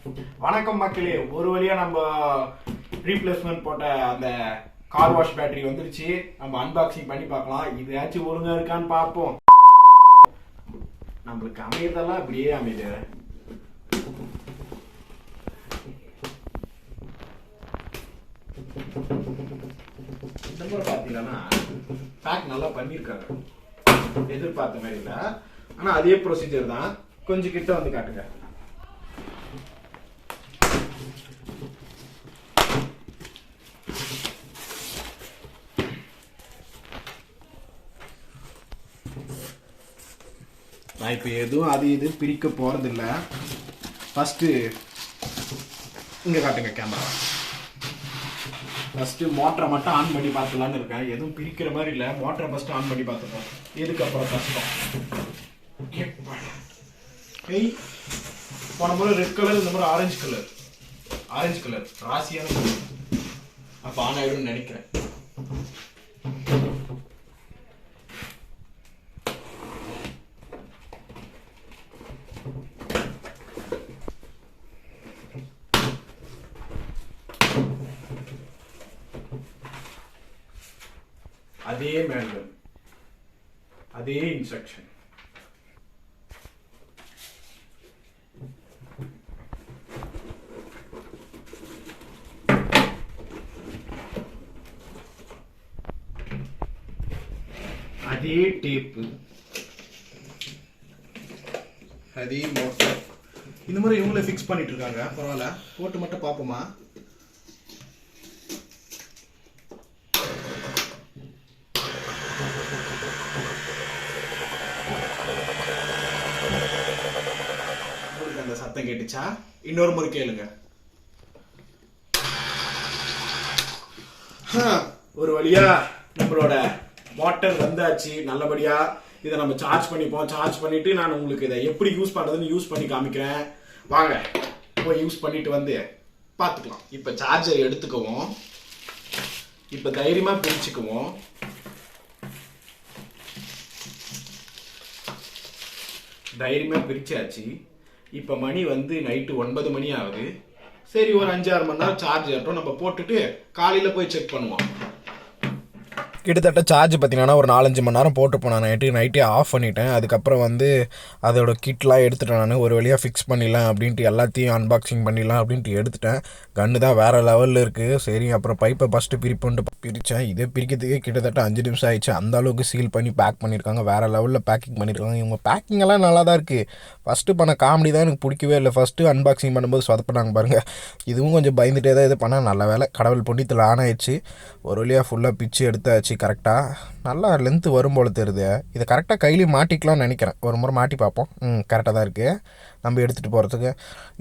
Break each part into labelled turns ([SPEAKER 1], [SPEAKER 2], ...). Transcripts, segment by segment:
[SPEAKER 1] வணக்கம் மக்களே, ஒரு வழியா நம்ம ரீப்ளேஸ்மெண்ட் போட்ட அந்த கார் வாஷ் பேட்டரி வந்துருச்சு. நம்ம அன்பாக்சிங் பண்ணி பார்க்கலாம். இதாச்சும் ஒழுங்கா இருக்கான்னு பார்ப்போம். நம்மளுக்கு அமையறதெல்லாம் அப்படியே அமையுது. இந்த முறை பார்த்தீங்கன்னா பேக் நல்லா பண்ணியிருக்காங்க, எதிர்பார்த்த மாதிரி இல்லை. ஆனால் அதே ப்ரொசீஜர் தான். கொஞ்சம் கிட்ட வந்து காட்டுங்க. நான் இப்போ எதுவும் அது இது பிரிக்க போகிறதில்ல. ஃபஸ்ட்டு இங்கே காட்டுங்க கேமரா. ஃபஸ்ட்டு மோட்டரை மட்டும் ஆன் பண்ணி பார்த்துலான்னு இருக்கேன். எதுவும் பிரிக்கிற மாதிரி இல்லை. மோட்டரை ஃபஸ்ட்டு ஆன் பண்ணி பார்த்துப்போம். இதுக்கப்புறம் கஷ்டம். போன முறை ரெட் கலர், இந்த முறை ஆரஞ்சு கலர் ராசியான கலர். அப்போ ஆன் ஆகிடும்னு நினைக்கிறேன். அதே மேனுவல், அதே இன்ஸ்ட்ரக்ஷன். அதே டேப்பு, அதே மோட்டர். இந்த மாதிரி இவங்களே ஃபிக்ஸ் பண்ணிட்டு இருக்காங்க. பரவாயில்ல, போட்டு மட்டும் பார்ப்போமா? அந்த சத்தம் கேட்டுச்சா? இன்னொரு முறை கேளுங்க. ஒரு வழியா நம்மளோட மோட்டர் வந்தாச்சு நல்லபடியா. இதை நம்ம சார்ஜ் பண்ணிப்போம். சார்ஜ் பண்ணிட்டு நான் உங்களுக்கு இதை எப்படி யூஸ் பண்றதுன்னு யூஸ் பண்ணி காமிக்கிறேன். வாங்க போய் யூஸ் பண்ணிட்டு வந்து பார்த்துக்கலாம். இப்போ சார்ஜர் எடுத்துக்குவோம். இப்போ தைரியமா பிரிச்சுக்குவோம். தைரியமா பிரிச்சாச்சு. இப்போ மணி வந்து நைட்டு 9 மணி ஆகுது. சரி, ஒரு 5-6 மணி நேரம் சார்ஜ் ஏற்றோம். நம்ம போட்டுட்டு காலையில் போய் செக் பண்ணுவோம். கிட்டத்தட்ட சார்ஜ் பார்த்தீங்கன்னா ஒரு 4-5 மணி நேரம் போட்டு போனேன். நைட்டே ஆஃப் பண்ணிட்டேன். அதுக்கப்புறம் வந்து அதோட கிட்லாம் எடுத்துட்டேன். நான் ஒரு வழியாக ஃபிக்ஸ் பண்ணிடலாம் அப்படின்ட்டு எல்லாத்தையும் அன்பாக்சிங் பண்ணிடலாம் அப்படின்ட்டு எடுத்துட்டேன். கன்று தான் வேறு லெவலில் இருக்குது. சரி, அப்புறம் பைப்பை ஃபஸ்ட்டு பிரிப்புன்ட்டு பிரித்தேன். இதே பிரிக்கிறதுக்கே கிட்டத்தட்ட 5 நிமிஷம் ஆயிடுச்சு. அந்த அளவுக்கு சீல் பண்ணி பேக் பண்ணியிருக்காங்க. வேறு லெவலில் பேக்கிங் பண்ணியிருக்காங்க. இவங்க பேக்கிங் எல்லாம் நல்லா தான் இருக்குது. ஃபஸ்ட்டு பண்ண காமெடி தான் எனக்கு பிடிக்கவே இல்லை. ஃபஸ்ட்டு அன்பாக்சிங் பண்ணும்போது சொதப்பினாங்க பாருங்கள். இதுவும் கொஞ்சம் பயந்துகிட்டே தான் இது பண்ணால் நல்ல வேலை. கடவுள் புண்ணியத்தில் ஆன் ஆயிடுச்சு. ஒரு வழியாக ஃபுல்லாக பிச்சு எடுத்தாச்சு. கரெக்டாக நல்லா லென்த்து வரும் போல் தெரியுது. இதை கரெக்டாக கையிலையும் மாட்டிக்கலாம்னு நினைக்கிறேன். ஒரு முறை மாட்டி பார்ப்போம். கரெக்டாக தான் இருக்குது நம்ம எடுத்துகிட்டு போகிறதுக்கு.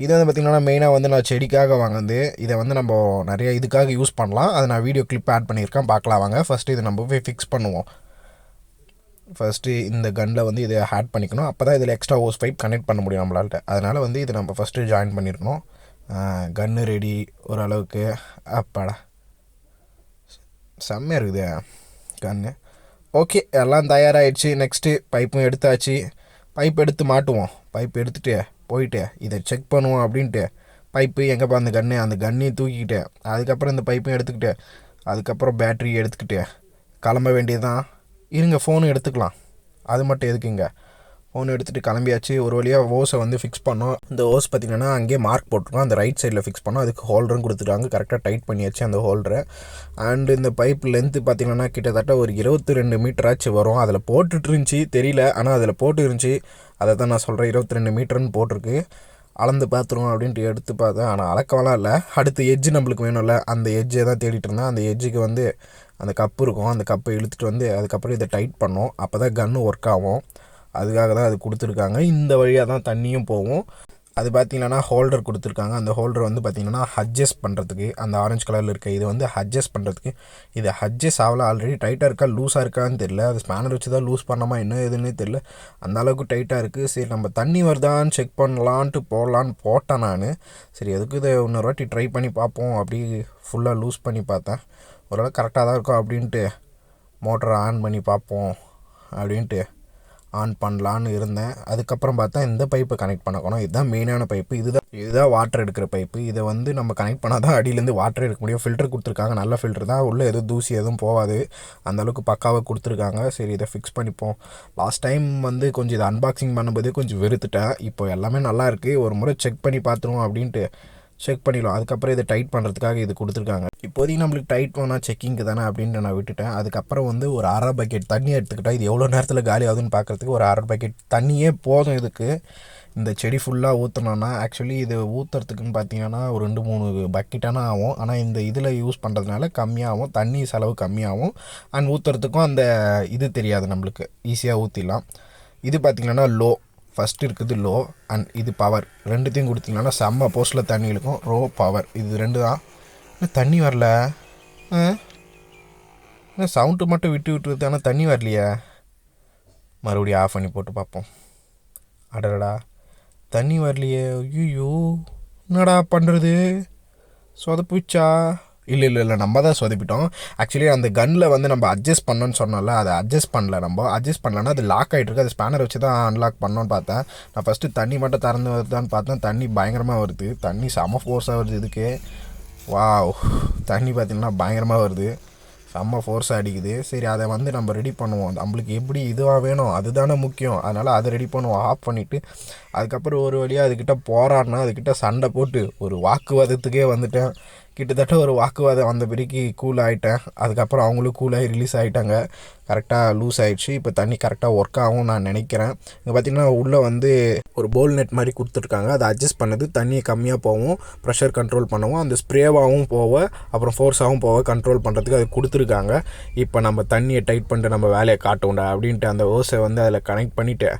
[SPEAKER 1] இது வந்து பார்த்திங்கன்னா மெயினாக வந்து நான் செடிக்காக வாங்குது. இதை வந்து நம்ம நிறைய இதுக்காக யூஸ் பண்ணலாம். அதை நான் வீடியோ கிளிப் ஆட் பண்ணியிருக்கேன், பார்க்கலாம் வாங்க. ஃபஸ்ட்டு இதை நம்ம போய் ஃபிக்ஸ் பண்ணுவோம். ஃபஸ்ட்டு இந்த கன்னில் வந்து இதை ஆட் பண்ணிக்கணும். அப்போ தான் இதில் எக்ஸ்ட்ரா ஹோஸ் பைப் கனெக்ட் பண்ண முடியும் நம்மளால்ட்ட. அதனால் வந்து இதை நம்ம ஃபஸ்ட்டு ஜாயின் பண்ணியிருக்கணும். கன்று ரெடி ஓரளவுக்கு. அப்பாடா, செம்மையாக இருக்குது கன்று. ஓகே, எல்லாம் தயாராகிடுச்சு. நெக்ஸ்ட்டு பைப்பும் எடுத்தாச்சு. பைப் எடுத்து மாட்டுவோம். பைப் எடுத்துகிட்டு போயிட்டு இதை செக் பண்ணுவோம் அப்படின்ட்டு பைப்பு எங்கேப்பா அந்த கன்னையும் தூக்கிக்கிட்டு அதுக்கப்புறம் இந்த பைப்பையும் எடுத்துக்கிட்டு அதுக்கப்புறம் பேட்ரி எடுத்துக்கிட்டு கிளம்ப வேண்டியது தான். இருங்க, ஃபோனு எடுத்துக்கலாம். அது மட்டும் எதுக்குங்க, ஃபோன் எடுத்துகிட்டு கிளம்பியாச்சு. ஒரு வழியாக ஓஸை வந்து ஃபிக்ஸ் பண்ணோம். இந்த ஓஸ் பார்த்திங்கன்னா அங்கேயே மார்க் போட்டிருக்கோம். அந்த ரைட் சைடில் ஃபிக்ஸ் பண்ணோம். அதுக்கு ஹோல்டரும் கொடுத்துட்டாங்க. கரெக்டாக டைட் பண்ணியாச்சு அந்த ஹோல்டரை. அண்டு இந்த பைப் லென்த்து பார்த்திங்கன்னா கிட்டத்தட்ட ஒரு 22 மீட்டராச்சு வரும். அதில் போட்டுட்டு இருந்துச்சு, தெரியல. ஆனால் அதில் போட்டு இருந்துச்சு. அதை தான் நான் சொல்கிறேன், 22 மீட்டர்னு போட்டிருக்கு. அளந்து பார்த்துருவோம் அப்படின்ட்டு எடுத்து பார்த்தேன். ஆனால் அளக்கவெல்லாம் இல்லை. அடுத்து எட்ஜு நம்மளுக்கு வேணும்ல, அந்த எட்ஜை தான் தேடிட்டு இருந்தேன். அந்த எட்ஜுக்கு வந்து அந்த கப்பு இருக்கும். அந்த கப்பை இழுத்துட்டு வந்து அதுக்கப்புறம் இதை டைட் பண்ணோம். அப்போ தான் கன்று ஒர்க் ஆகும். அதுக்காக தான் அது கொடுத்துருக்காங்க. இந்த வழியாக தான் தண்ணியும் போகும். அது பார்த்திங்கன்னா ஹோல்டர் கொடுத்துருக்காங்க. அந்த ஹோல்டர் வந்து பார்த்திங்கன்னா அட்ஜஸ்ட் பண்ணுறதுக்கு, அந்த ஆரஞ்சு கலரில் இருக்க இது வந்து அட்ஜஸ்ட் பண்ணுறதுக்கு. இது அட்ஜஸ்ட் ஆகல. ஆல்ரெடி டைட்டாக இருக்கா லூஸாக இருக்கான்னு தெரியல. அது ஸ்பேனர் வச்சு தான் லூஸ் பண்ணாமா என்ன எதுன்னே தெரியல. அந்த அளவுக்கு டைட்டாக இருக்குது. சரி, நம்ம தண்ணி வருதான்னு செக் பண்ணலான்ட்டு போடலான்னு போட்டேன் நான். சரி, எதுக்கு இதை இன்னொரு வாட்டி ட்ரை பண்ணி பார்ப்போம். அப்படி ஃபுல்லாக லூஸ் பண்ணி பார்த்தேன். ஓரளவு கரெக்டாக தான் இருக்கும் அப்படின்ட்டு மோட்டரை ஆன் பண்ணி பார்ப்போம் அப்படின்ட்டு ஆன் பண்ணலான்னு இருந்தேன். அதுக்கப்புறம் பார்த்தா இந்த பைப்பை கனெக்ட் பண்ணணும். இதுதான் மெயினான பைப்பு. இதுதான் வாட்டர் எடுக்கிற பைப்பு. இதை வந்து நம்ம கனெக்ட் பண்ணால் தான் அடியிலேருந்து வாட்டர் எடுக்க முடியும். ஃபில்டர் கொடுத்துருக்காங்க, நல்ல ஃபில்டர் தான், உள்ளே எதுவும் தூசி எதுவும் போகாது, அந்தளவுக்கு பக்காவாக கொடுத்துருக்காங்க. சரி, இதை ஃபிக்ஸ் பண்ணிப்போம். லாஸ்ட் டைம் வந்து கொஞ்சம் இதை அன்பாக்சிங் பண்ணும்போதே கொஞ்சம் வெறுத்துட்டேன். இப்போ எல்லாமே நல்லா இருக்குது, ஒரு முறை செக் பண்ணி பார்த்துருவோம் அப்படின்ட்டு செக் பண்ணிடலாம். அதுக்கப்புறம் இதை டைட் பண்ணுறதுக்காக இது கொடுத்துருக்காங்க. இப்போதைக்கு நம்மளுக்கு டைட் பண்ணால் செக்கிங்க்கு தானே அப்படின்ட்டு நான் விட்டுட்டேன். அதுக்கப்புறம் வந்து ஒரு அரை பக்கெட் தண்ணி எடுத்துக்கிட்டால் இது எவ்வளோ நேரத்தில் காலி ஆகுதுன்னு பார்க்குறதுக்கு ஒரு அரை பக்கெட் தண்ணியே போதும். இதுக்கு இந்த செடி ஃபுல்லாக ஊற்றினோன்னா, ஆக்சுவலி இது ஊற்றுறதுக்குன்னு பார்த்தீங்கன்னா ஒரு 2-3 பக்கெட்டானா ஆகும். ஆனால் இந்த இதில் யூஸ் பண்ணுறதுனால கம்மியாகும், தண்ணி செலவு கம்மியாகும். அண்ட் ஊற்றுறதுக்கும் அந்த இது தெரியாது, நம்மளுக்கு ஈஸியாக ஊற்றிடலாம். இது பார்த்திங்கன்னா லோ, ஃபஸ்ட்டு இருக்குது லோ, அண்ட் இது பவர். ரெண்டுத்தையும் கொடுத்திங்கன்னா செம்ம போஸ்ட்டில் தண்ணி இருக்கும். ரோ, பவர், இது 2 தான். இன்னும் தண்ணி வரல, இன்னும் சவுண்டு மட்டும் விட்டு விட்டுருது, ஆனால் தண்ணி வரலையே. மறுபடியும் ஆஃப் பண்ணி போட்டு பார்ப்போம். அடடா, தண்ணி வரலையே. ஐயோ, என்னடா பண்ணுறது, சொதப்பிச்சா? இல்லை, நம்ம தான் சொதப்பிட்டோம். ஆக்சுவலி அந்த கன்னில் வந்து நம்ம அட்ஜஸ்ட் பண்ணோன்னு சொன்னோம்ல, அதை அட்ஜஸ்ட் பண்ணல. நம்ம அட்ஜஸ்ட் பண்ணலன்னா அது லாக் ஆகிட்டுருக்கு. அது ஸ்பேனர் வச்சு தான் அன்லாக் பண்ணோன்னு பார்த்தேன். நான் ஃபஸ்ட்டு தண்ணி மட்டும் திறந்து வருதான்னு பார்த்தேன். தண்ணி பயங்கரமாக வருது, தண்ணி செம ஃபோர்ஸாக வருது இதுக்கு. வாவ், தண்ணி பார்த்திங்கன்னா பயங்கரமாக வருது, செம்ம ஃபோர்ஸாக அடிக்குது. சரி, அதை வந்து நம்ம ரெடி பண்ணுவோம். நம்மளுக்கு எப்படி இதுவாக வேணும் அதுதானே முக்கியம். அதனால் அதை ரெடி பண்ணுவோம். ஆஃப் பண்ணிவிட்டு அதுக்கப்புறம் ஒரு வழியாக அதுக்கிட்ட போராடினா, அதுக்கிட்ட சண்டை போட்டு ஒரு வாக்குவாதத்துக்கே வந்துட்டேன். கிட்டத்தட்ட ஒரு வாக்குவாதம் வந்த பிறகு கூல் ஆகிட்டேன். அதுக்கப்புறம் அவங்களும் கூலாகி ரிலீஸ் ஆகிட்டாங்க. கரெக்டாக லூஸ் ஆகிடுச்சு. இப்போ தண்ணி கரெக்டாக ஒர்க் ஆகும் நான் நினைக்கிறேன். இங்கே பார்த்திங்கன்னா உள்ளே வந்து ஒரு போல் நெட் மாதிரி கொடுத்துருக்காங்க. அதை அட்ஜஸ்ட் பண்ணது தண்ணியை கம்மியாக போகும், ப்ரெஷர் கண்ட்ரோல் பண்ணுவோம், அந்த ஸ்ப்ரேவாகவும் போக அப்புறம் ஃபோர்ஸாகவும் போக கண்ட்ரோல் பண்ணுறதுக்கு அது கொடுத்துருக்காங்க. இப்போ நம்ம தண்ணியை டைட் பண்ணிட்டு நம்ம வேலையை காட்டுவோண்டா அப்படின்ட்டு அந்த ஓஸை வந்து அதில் கனெக்ட் பண்ணிவிட்டு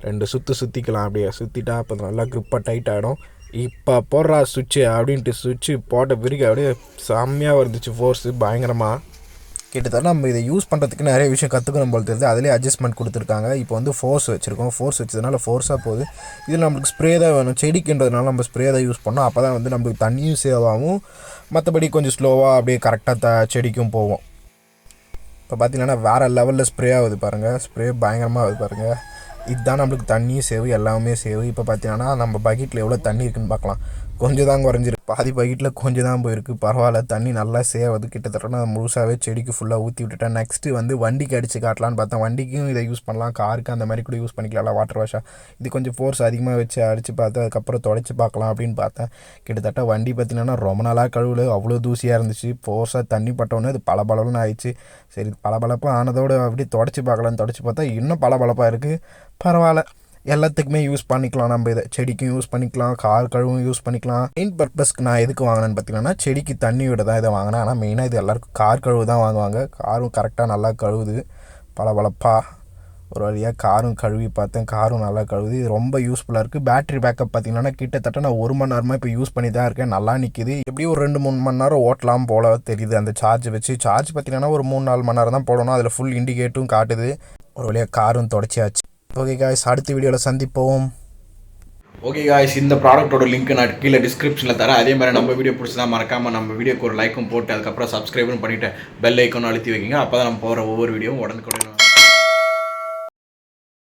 [SPEAKER 1] 2 சுற்றிக்கலாம். அப்படியே சுற்றிட்டா இப்போ நல்லா க்ரிப்பாக டைட் ஆகிடும். இப்போ போடுறா சுவிட்சு அப்படின்ட்டு சுவிட்சு போட்ட பிறகு அப்படியே செம்மையாக வந்துச்சு ஃபோர்ஸு பயங்கரமாக. கிட்டத்தட்ட நம்ம இதை யூஸ் பண்ணுறதுக்கு நிறைய விஷயம் கற்றுக்கணும் போல் தெரியுது. அதிலே அட்ஜஸ்ட்மெண்ட் கொடுத்துருக்காங்க. இப்போ வந்து ஃபோர்ஸ் வச்சுருக்கோம், ஃபோர்ஸ் வச்சதுனால ஃபோர்ஸாக போகுது. இதில் நம்மளுக்கு ஸ்ப்ரே தான் வேணும், செடிக்குன்றதுனால நம்ம ஸ்ப்ரே தான் யூஸ் பண்ணோம். அப்போ தான் வந்து நம்மளுக்கு தண்ணியும் சேவ் ஆகும், மற்றபடி கொஞ்சம் ஸ்லோவாக அப்படியே கரெக்டாக செடிக்கும் போவோம். இப்போ பார்த்திங்கன்னா வேறு லெவலில் ஸ்ப்ரே ஆகுது பாருங்கள், ஸ்ப்ரே பயங்கரமாக ஆகுது பாருங்கள். இதுதான் நம்மளுக்கு தண்ணியும் சேவு, எல்லாமே சேவு. இப்போ பார்த்தீங்கன்னா நம்ம பக்கெட்டில் எவ்வளோ தண்ணி இருக்குதுன்னு பார்க்கலாம். கொஞ்சம் தான் குறைஞ்சிருக்கு, பாதி பக்கெட்டில் கொஞ்சம் தான் போயிருக்கு. பரவாயில்ல, தண்ணி நல்லா சேவது. கிட்டத்தட்ட நான் முழுசாகவே செடிக்கு ஃபுல்லாக ஊற்றி விட்டுட்டேன். நெக்ஸ்ட்டு வந்து வண்டிக்கு அடித்து காட்டலான்னு பார்த்தேன். வண்டிக்கும் இதை யூஸ் பண்ணலாம், காருக்கு அந்த மாதிரி கூட யூஸ் பண்ணிக்கலாம் வாட்டர் வாஷாக. இது கொஞ்சம் ஃபோர்ஸ் அதிகமாக வச்சு அடித்து பார்த்து அதுக்கப்புறம் தொடச்சி பார்க்கலாம் அப்படின்னு பார்த்தேன். கிட்டத்தட்ட வண்டி பார்த்திங்கன்னா ரொம்ப நாளாக கழுவுல, அவ்வளோ தூசியாக இருந்துச்சு. ஃபோர்ஸாக தண்ணி பட்டோன்னே அது பளபளன்னு ஆயிடுச்சு. சரி, பளபளப்பாக ஆனதோடு அப்படியே தொடச்சி பார்க்கலான்னு தொடச்சி பார்த்தா இன்னும் பளபளப்பாக இருக்குது. பரவாயில்ல, எல்லாத்துக்குமே யூஸ் பண்ணிக்கலாம். நம்ம இதை செடிக்கும் யூஸ் பண்ணிக்கலாம், கார் கழுவும் யூஸ் பண்ணிக்கலாம். மெயின் பர்பஸ்க்கு நான் எதுக்கு வாங்கினேன்னு பார்த்தீங்கன்னா, செடிக்கு தண்ணி விட தான் இதை வாங்கினேன். ஆனால் மெயினாக இது எல்லாருக்கும் கார் கழுவு தான் வாங்குவாங்க. காரும் கரெக்டாக நல்லா கழுவுது, பளபளப்பாக. ஒரு வழியாக காரும் கழுவி பார்த்தேன், காரும் நல்லா கழுவுது. இது ரொம்ப யூஸ்ஃபுல்லாக இருக்குது. பேட்டரி பேக்கப் பார்த்திங்கன்னா கிட்டத்தட்ட நான் 1 மணி நேரமாக இப்போ யூஸ் பண்ணி தான் இருக்கேன். நல்லா நிற்கிது. எப்படியும் ஒரு 2-3 மணி நேரம் ஓட்டலாம் போல தெரியுது அந்த சார்ஜ் வச்சு. சார்ஜ் பார்த்திங்கன்னா ஒரு 3-4 மணி நேரம் தான் போடணும். அதில் ஃபுல் இண்டிகேட்டும் காட்டுது. ஒரு வழியாக காரும் தொடச்சியாச்சு. ஓகே காய்ஸ், அடுத்த வீடியோவில் சந்திப்போம்.
[SPEAKER 2] ஓகே காய்ஸ், இந்த ப்ராடக்ட்டோட லிங்க் நான் கீழே டிஸ்கிரிப்ஷனில் தரேன். அதே மாதிரி நம்ம வீடியோ பிடிச்சதா மறக்காமல் நம்ம வீடியோக்கு ஒரு லைக்கும் போட்டு அதுக்கப்புறம் சப்ஸ்கிரைபும் பண்ணிவிட்டு பெல் ஐக்கானும் அழுத்தி வைக்கிங்க. அப்போ தான் நம்ம போகிற ஒவ்வொரு வீடியோவும் உடனுக்குடன்